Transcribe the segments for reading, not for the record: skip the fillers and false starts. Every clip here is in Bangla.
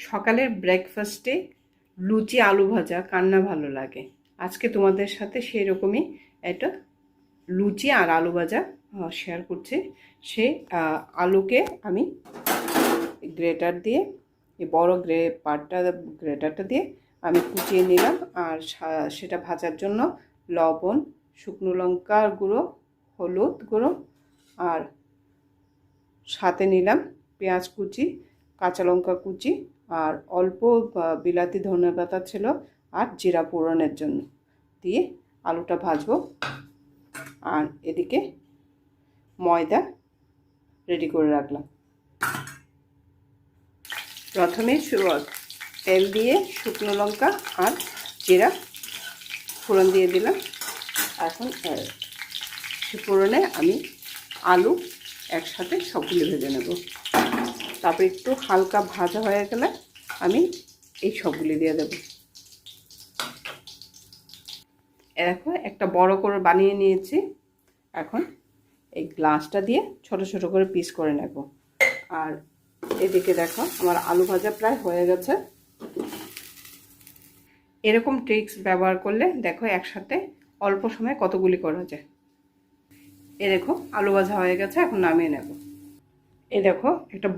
সকালের ব্রেকফাস্টে লুচি আলু ভাজা কার না ভালো লাগে। আজকে তোমাদের সাথে সেই রকমই একটা লুচি আর আলু ভাজা শেয়ার করছি। সেই আলুকে আমি গ্রেটার দিয়ে, এই বড় গ্রেটারটা দিয়ে আমি কুচিয়ে নিলাম। আর সেটা ভাজার জন্য লবণ, শুকনো লঙ্কার গুঁড়ো, হলুদ গুঁড়ো আর সাথে নিলাম পেঁয়াজ কুচি, কাঁচা লঙ্কা কুচি আর অল্প বিলাতি ধনেপাতা ছিল আর জিরা ফোড়নের জন্য দিয়ে আলুটা ভাজবো। আর এদিকে ময়দা রেডি করে রাখলাম। প্রথমে তেল দিয়ে শুকনো লঙ্কা আর জিরা ফোড়ন দিয়ে দিলাম। এখন ফোড়নে আমি আলু একসাথে সবগুলো ভেজে নেব। তারপর একটু হালকা ভাজা হয়ে গেলে আমি এই সবগুলি দিয়ে দেব। দেখো একটা বড় করে বানিয়ে নিয়েছি। এখন এই গ্লাসটা দিয়ে ছোট ছোট করে পিস করে নেব। আর এদিকে দেখো আমার আলু ভাজা প্রায় হয়ে গেছে। এরকম ট্রিক্স ব্যবহার করলে দেখো একসাথে অল্প সময়ে কতগুলি করা যায়। এ দেখো আলু ভাজা হয়ে গেছে, এখন নামিয়ে নেব। এই দেখো একটা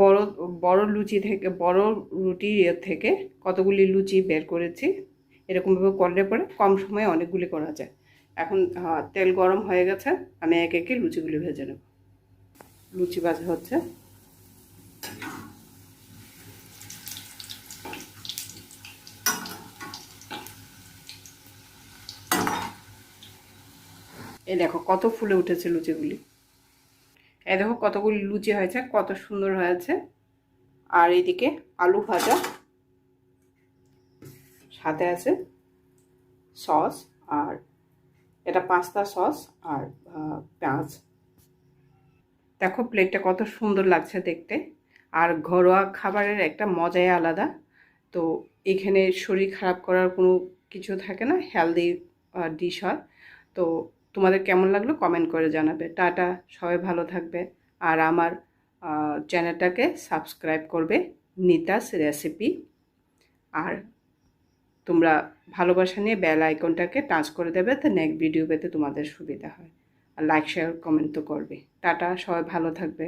বড় লুচি থেকে, বড় রুটি থেকে কতগুলি লুচি বের করেছি। এরকমভাবে করলে পরে কম সময়ে অনেকগুলি করা যায়। এখন তেল গরম হয়ে গেছে, আমি একে একে লুচিগুলি ভেজে নেব। লুচি ভাজা হচ্ছে। এই দেখো কত ফুলে উঠেছে লুচিগুলি। এই দেখো কতগুলি লুচি হয়েছে, কত সুন্দর হয়েছে। আর এদিকে আলু ভাজা, সাথে আছে সস, আর এটা পাস্তা সস আর পেঁয়াজ। দেখো প্লেটটা কত সুন্দর লাগছে দেখতে। আর ঘরোয়া খাবারের একটা মজাই আলাদা। তো এখানে শরীর খারাপ করার কোনো কিছু থাকে না, হেলদি ডিশ হয়। তো তোমাদের কেমন লাগলো কমেন্ট করে জানাবে। টাটা, সবাই ভালো থাকবে। আর আমার চ্যানেলটাকে সাবস্ক্রাইব করবে, নিতাস রেসিপি। আর তোমরা ভালোবাসা নিয়ে বেল আইকনটাকে টাচ করে দেবে, তো নেক্সট ভিডিও পেতে তোমাদের সুবিধা হয়। আর লাইক শেয়ার কমেন্ট তো করবে। টাটা, সবাই ভালো থাকবে।